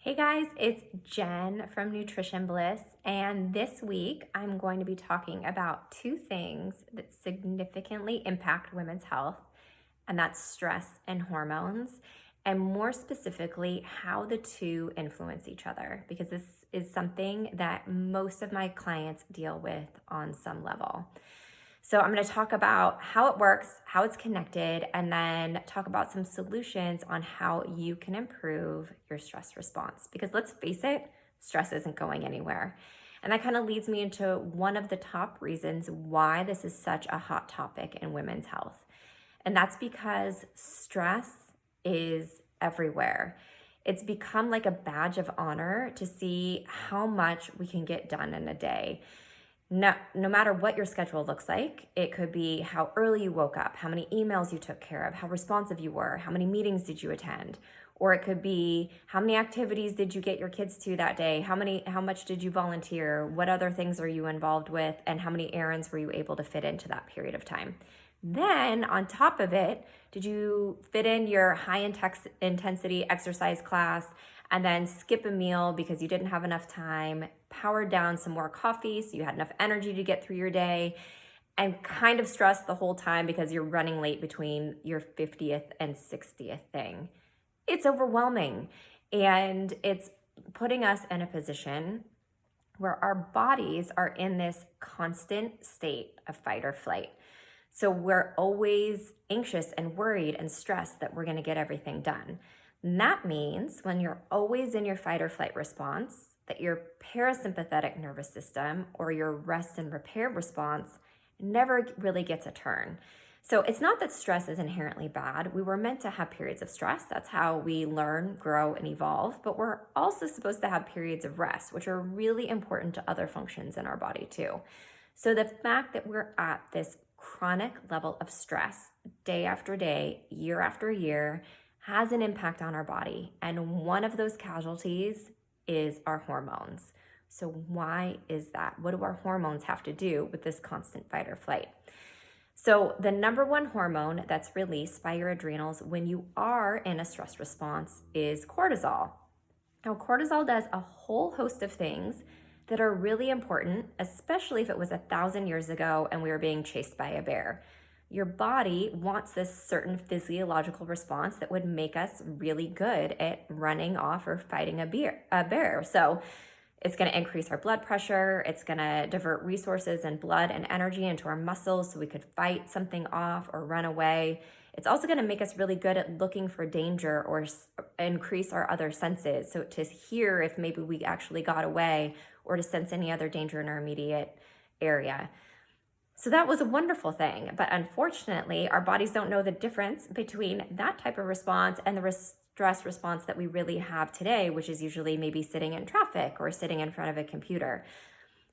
Hey guys, it's Jen from Nutrition Bliss, and this week I'm going to be talking about two things that significantly impact women's health, and that's stress and hormones, and more specifically, how the two influence each other, because this is something that most of my clients deal with on some level. So I'm going to talk about how it works, how it's connected, and then talk about some solutions on how you can improve your stress response. Because let's face it, stress isn't going anywhere. And that kind of leads me into one of the top reasons why this is such a hot topic in women's health. And that's because stress is everywhere. It's become like a badge of honor to see how much we can get done in a day. No matter what your schedule looks like, it could be how early you woke up, how many emails you took care of, how responsive you were, how many meetings did you attend, or it could be how many activities did you get your kids to that day, how much did you volunteer, what other things are you involved with, and how many errands were you able to fit into that period of time. Then on top of it, did you fit in your high intensity exercise class and then skip a meal because you didn't have enough time, powered down some more coffee so you had enough energy to get through your day, and kind of stressed the whole time because you're running late between your 50th and 60th thing? It's overwhelming, and it's putting us in a position where our bodies are in this constant state of fight or flight. So we're always anxious and worried and stressed that we're going to get everything done. And that means when you're always in your fight or flight response, that your parasympathetic nervous system or your rest and repair response never really gets a turn. So it's not that stress is inherently bad. We were meant to have periods of stress. That's how we learn, grow, and evolve. But we're also supposed to have periods of rest, which are really important to other functions in our body too. So the fact that we're at this chronic level of stress day after day, year after year, has an impact on our body. And one of those casualties is our hormones. So why is that? What do our hormones have to do with this constant fight or flight? So the number one hormone that's released by your adrenals when you are in a stress response is cortisol. Now, cortisol does a whole host of things that are really important, especially if it was 1,000 years ago and we were being chased by a bear. Your body wants this certain physiological response that would make us really good at running off or fighting a bear. So it's going to increase our blood pressure. It's going to divert resources and blood and energy into our muscles so we could fight something off or run away. It's also going to make us really good at looking for danger or increase our other senses. So to hear if maybe we actually got away or to sense any other danger in our immediate area. So that was a wonderful thing. But unfortunately, our bodies don't know the difference between that type of response and the stress response that we really have today, which is usually maybe sitting in traffic or sitting in front of a computer.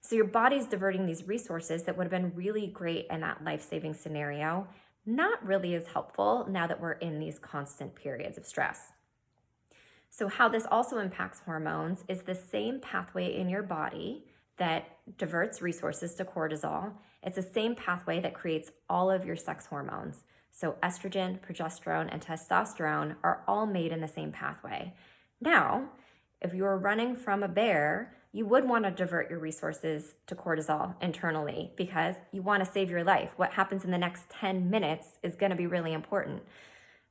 So your body's diverting these resources that would have been really great in that life-saving scenario, not really as helpful now that we're in these constant periods of stress. So how this also impacts hormones is the same pathway in your body that diverts resources to cortisol. It's the same pathway that creates all of your sex hormones. So estrogen, progesterone, and testosterone are all made in the same pathway. Now, if you were running from a bear, you would want to divert your resources to cortisol internally because you want to save your life. What happens in the next 10 minutes is going to be really important.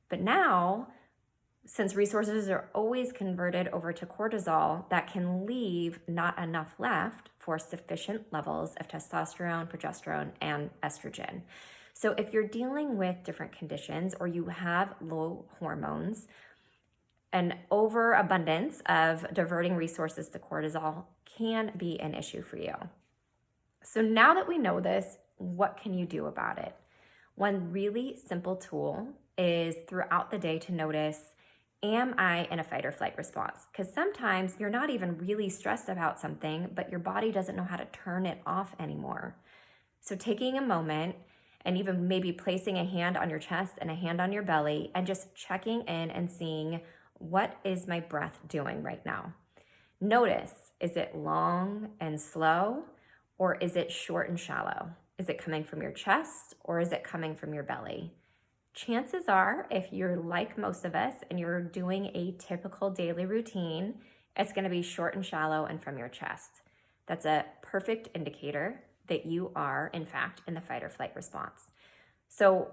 But now, since resources are always converted over to cortisol, that can leave not enough left for sufficient levels of testosterone, progesterone, and estrogen. So if you're dealing with different conditions or you have low hormones, an overabundance of diverting resources to cortisol can be an issue for you. So now that we know this, what can you do about it? One really simple tool is throughout the day to notice, am I in a fight or flight response? Because sometimes you're not even really stressed about something, but your body doesn't know how to turn it off anymore. So taking a moment and even maybe placing a hand on your chest and a hand on your belly and just checking in and seeing, what is my breath doing right now? Notice, is it long and slow or is it short and shallow? Is it coming from your chest or is it coming from your belly? Chances are, if you're like most of us and you're doing a typical daily routine It's going to be short and shallow and from your chest. That's a perfect indicator that you are, in fact, in the fight or flight response. So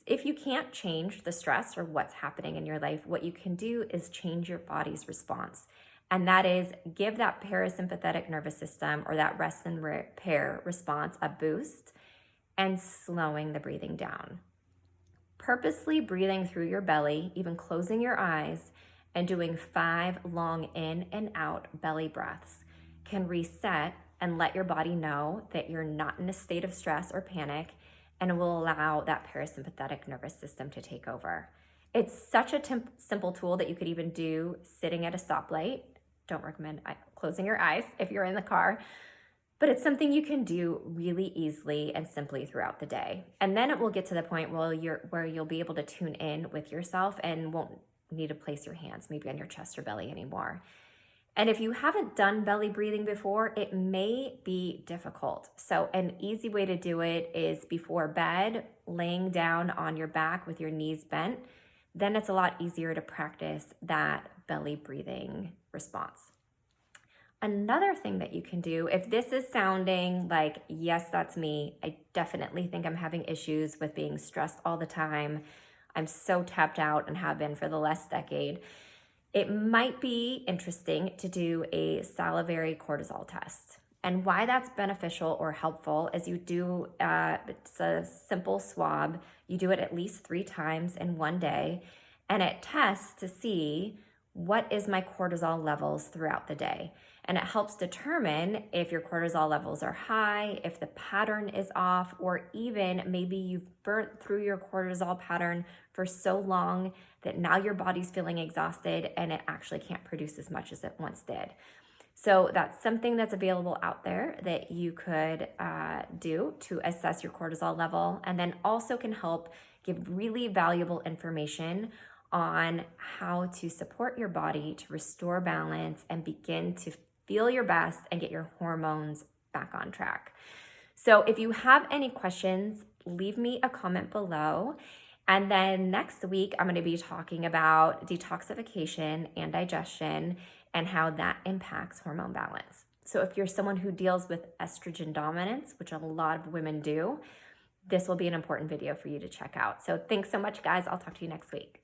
if you can't change the stress or what's happening in your life, what you can do is change your body's response. And that is give that parasympathetic nervous system or that rest and repair response a boost and slowing the breathing down. Purposely breathing through your belly, even closing your eyes, and doing 5 long in and out belly breaths can reset and let your body know that you're not in a state of stress or panic, and it will allow that parasympathetic nervous system to take over. It's such a simple tool that you could even do sitting at a stoplight. Don't recommend closing your eyes if you're in the car, but it's something you can do really easily and simply throughout the day. And then it will get to the point where you'll be able to tune in with yourself and won't need to place your hands maybe on your chest or belly anymore. And if you haven't done belly breathing before, it may be difficult. So an easy way to do it is before bed, laying down on your back with your knees bent. Then it's a lot easier to practice that belly breathing response. Another thing that you can do, if this is sounding like, yes, that's me, I definitely think I'm having issues with being stressed all the time. I'm so tapped out and have been for the last decade. It might be interesting to do a salivary cortisol test. And why that's beneficial or helpful is you do, it's a simple swab. You do it at least 3 times in one day, and it tests to see what is my cortisol levels throughout the day. And it helps determine if your cortisol levels are high, if the pattern is off, or even maybe you've burnt through your cortisol pattern for so long that now your body's feeling exhausted and it actually can't produce as much as it once did. So that's something that's available out there that you could do to assess your cortisol level, and then also can help give really valuable information on how to support your body to restore balance and begin to feel your best and get your hormones back on track. So if you have any questions, leave me a comment below. And then next week, I'm going to be talking about detoxification and digestion and how that impacts hormone balance. So if you're someone who deals with estrogen dominance, which a lot of women do, this will be an important video for you to check out. So thanks so much, guys. I'll talk to you next week.